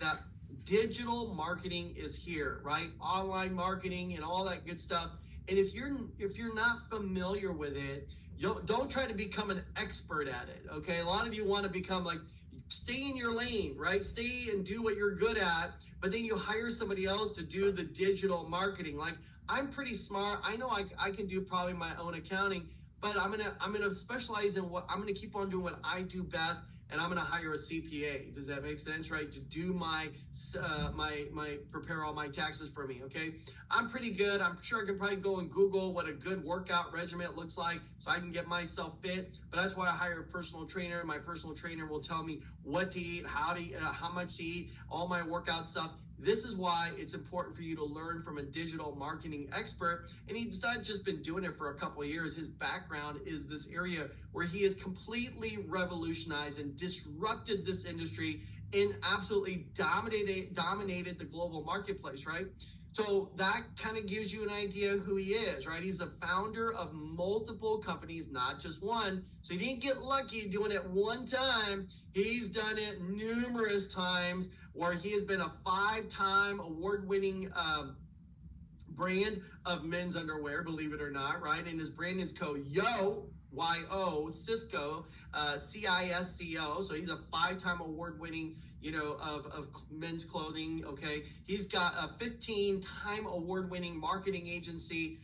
that digital marketing is here, right? Online marketing and all that good stuff. And if you're not familiar with it, don't try to become an expert at it. Okay, a lot of you want to become like, stay in your lane, right? Stay and do what you're good at, but then you hire somebody else to do the digital marketing. Like, I'm pretty smart. I know I can do probably my own accounting, but I'm gonna specialize in what I'm gonna keep on doing what I do best, and I'm gonna hire a CPA. Does that make sense, right? To do my prepare all my taxes for me. Okay, I'm pretty good. I'm sure I could probably go and Google what a good workout regimen looks like, so I can get myself fit. But that's why I hire a personal trainer. My personal trainer will tell me what to eat, how to eat, how much to eat, all my workout stuff. This is why it's important for you to learn from a digital marketing expert. And he's not just been doing it for a couple of years. His background is this area where he has completely revolutionized and disrupted this industry and absolutely dominated the global marketplace, right? So that kind of gives you an idea of who he is, right? He's a founder of multiple companies, not just one. So he didn't get lucky doing it one time. He's done it numerous times, where he has been a 5-time award-winning brand of men's underwear, believe it or not, right? And his brand is called Yo, Y-O, Cisco, C-I-S-C-O. So he's a 5-time award-winning, of men's clothing, okay? He's got a 15-time award-winning marketing agency,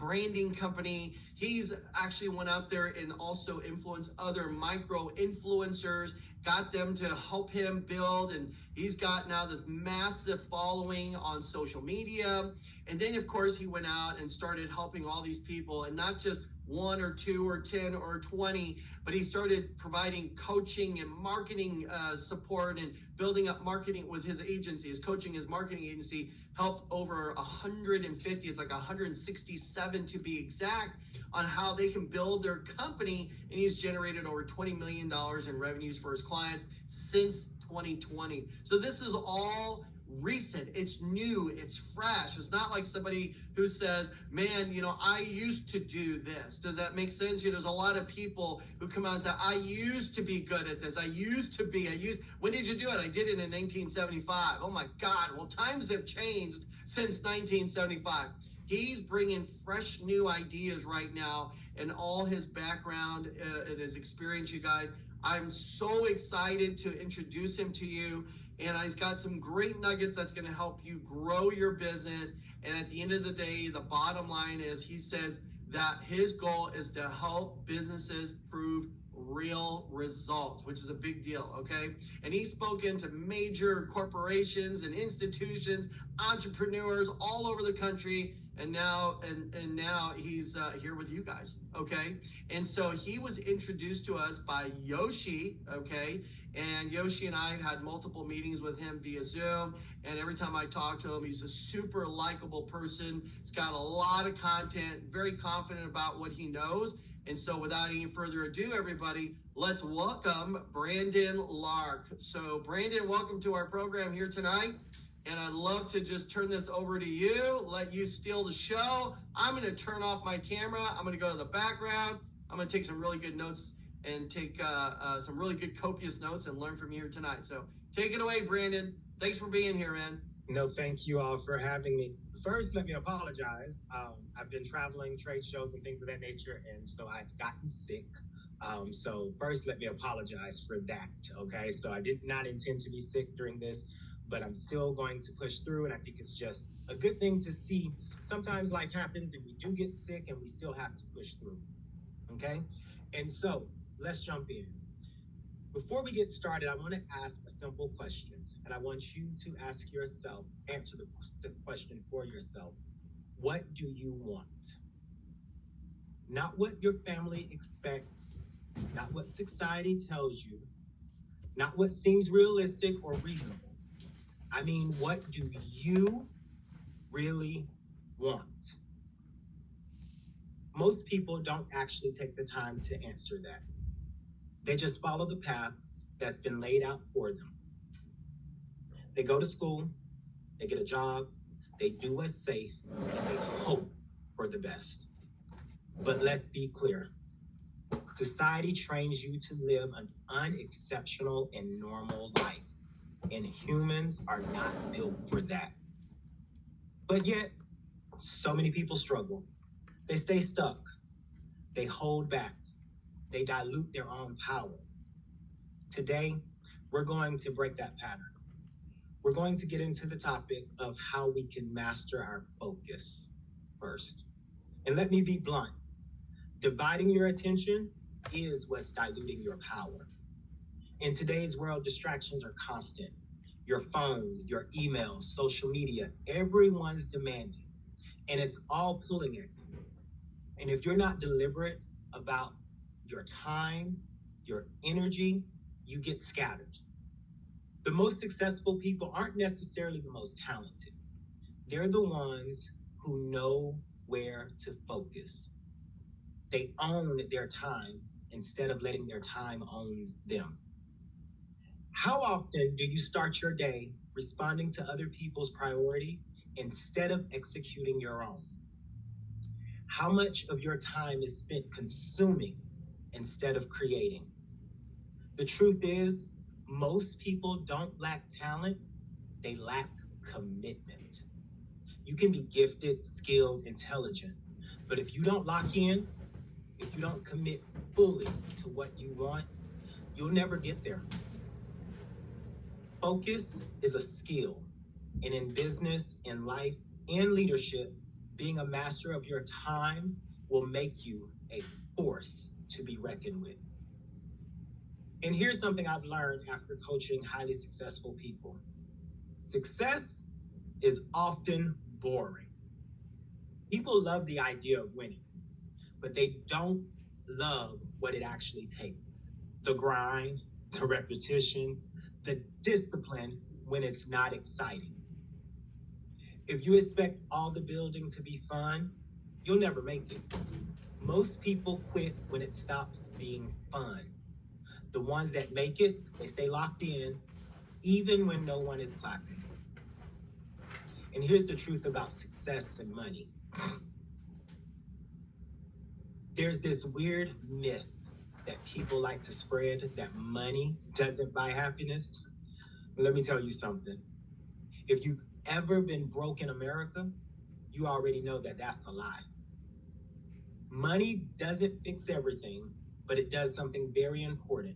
branding company. He's actually went out there and also influenced other micro influencers, got them to help him build, and he's got now this massive following on social media. And then, of course, he went out and started helping all these people, and not just 1 or 2 or 10 or 20, but he started providing coaching and marketing support and building up marketing with his agency. His coaching, his marketing agency helped over 150, it's like 167 to be exact, on how they can build their company. And he's generated over $20 million in revenues for his clients since 2020. So this is all recent, it's new, it's fresh. It's not like somebody who says, man, I used to do this. Does that make sense? There's a lot of people who come out and say, I used to be good at this. When did you do it? I did it in 1975. Oh my God. Well, times have changed since 1975. He's bringing fresh new ideas right now, and all his background and his experience, you guys. I'm so excited to introduce him to you. And he's got some great nuggets that's going to help you grow your business. And at the end of the day, the bottom line is, he says that his goal is to help businesses prove real results, which is a big deal, okay? And he's spoken to major corporations and institutions, entrepreneurs all over the country. And now he's here with you guys, okay? And so he was introduced to us by Yoshi, okay? And Yoshi and I had multiple meetings with him via Zoom. And every time I talk to him, he's a super likable person. He's got a lot of content, very confident about what he knows. And so without any further ado, everybody, let's welcome Brandon Lark. So Brandon, welcome to our program here tonight. And I'd love to just turn this over to you, let you steal the show. I'm going to turn off my camera. I'm going to go to the background. I'm going to take some really good notes and take some really good copious notes and learn from you here tonight. So take it away, Brandon. Thanks for being here, man. No, thank you all for having me. First, let me apologize. I've been traveling, trade shows and things of that nature, and so I've gotten sick. So first, let me apologize for that, okay? So I did not intend to be sick during this, but I'm still going to push through, and I think it's just a good thing to see. Sometimes life happens, and we do get sick, and we still have to push through, okay? And so let's jump in. Before we get started, I want to ask a simple question, and I want you to ask yourself, answer the question for yourself. What do you want? Not what your family expects, not what society tells you, not what seems realistic or reasonable. I mean, what do you really want? Most people don't actually take the time to answer that. They just follow the path that's been laid out for them. They go to school, they get a job, they do what's safe, and they hope for the best. But let's be clear. Society trains you to live an unexceptional and normal life. and humans are not built for that. But yet, so many people struggle. They stay stuck. They hold back. They dilute their own power. Today, we're going to break that pattern. We're going to get into the topic of how we can master our focus first. And let me be blunt. Dividing your attention is what's diluting your power. In today's world, distractions are constant. Your phone, your emails, social media, everyone's demanding. And it's all pulling at you. And if you're not deliberate about your time, your energy, you get scattered. The most successful people aren't necessarily the most talented. They're the ones who know where to focus. They own their time instead of letting their time own them. How often do you start your day responding to other people's priority instead of executing your own? How much of your time is spent consuming instead of creating? The truth is, most people don't lack talent, they lack commitment. You can be gifted, skilled, intelligent, but if you don't lock in, if you don't commit fully to what you want, you'll never get there. Focus is a skill, and in business, in life, and leadership, being a master of your time will make you a force to be reckoned with. And here's something I've learned after coaching highly successful people. Success is often boring. People love the idea of winning, but they don't love what it actually takes. The grind, the repetition, the discipline when it's not exciting. If you expect all the building to be fun, you'll never make it. Most people quit when it stops being fun. The ones that make it, they stay locked in, even when no one is clapping. And here's the truth about success and money. There's this weird myth that people like to spread that money doesn't buy happiness. Let me tell you something. If you've ever been broke in America, you already know that that's a lie. Money doesn't fix everything, but it does something very important.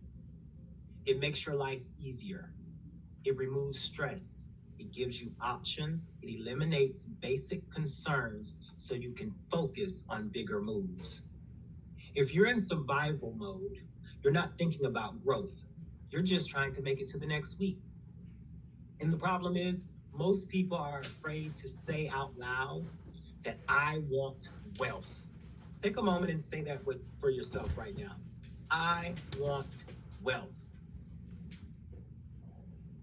It makes your life easier. It removes stress. It gives you options. It eliminates basic concerns so you can focus on bigger moves. If you're in survival mode, you're not thinking about growth. You're just trying to make it to the next week. And the problem is, most people are afraid to say out loud that I want wealth. Take a moment and say that for yourself right now. I want wealth.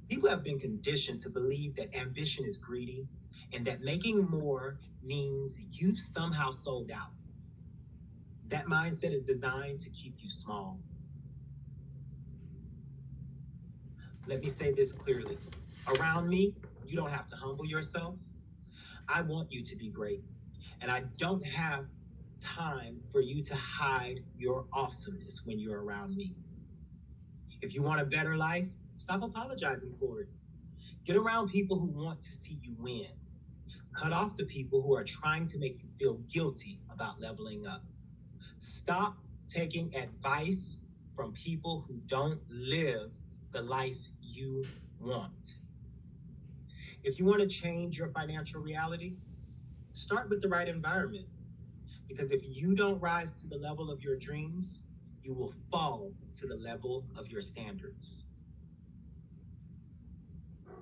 People have been conditioned to believe that ambition is greedy and that making more means you've somehow sold out. That mindset is designed to keep you small. Let me say this clearly. Around me, you don't have to humble yourself. I want you to be great, and I don't have time for you to hide your awesomeness when you're around me. If you want a better life, stop apologizing for it. Get around people who want to see you win. Cut off the people who are trying to make you feel guilty about leveling up. Stop taking advice from people who don't live the life you want. If you want to change your financial reality, start with the right environment. Because if you don't rise to the level of your dreams, you will fall to the level of your standards.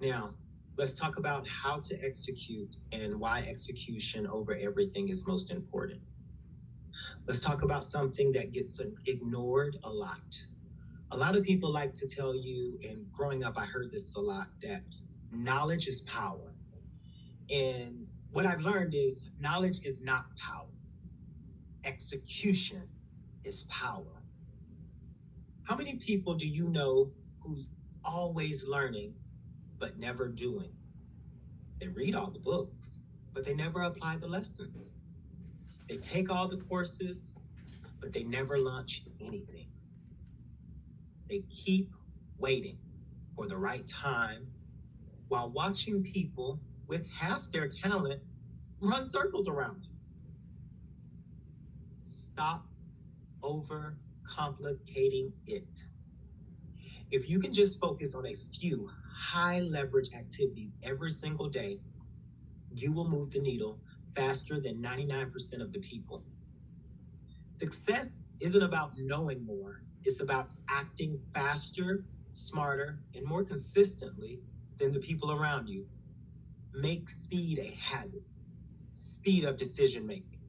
Now, let's talk about how to execute and why execution over everything is most important. Let's talk about something that gets ignored a lot. A lot of people like to tell you, and growing up I heard this a lot, that knowledge is power. And what I've learned is knowledge is not power. Execution is power. How many people do you know who's always learning but never doing? They read all the books, but they never apply the lessons. They take all the courses, but they never launch anything. They keep waiting for the right time while watching people with half their talent run circles around you. Stop over complicating it. If you can just focus on a few high leverage activities every single day, you will move the needle faster than 99% of the people. Success isn't about knowing more, it's about acting faster, smarter, and more consistently than the people around you. Make speed a habit. Speed up decision making.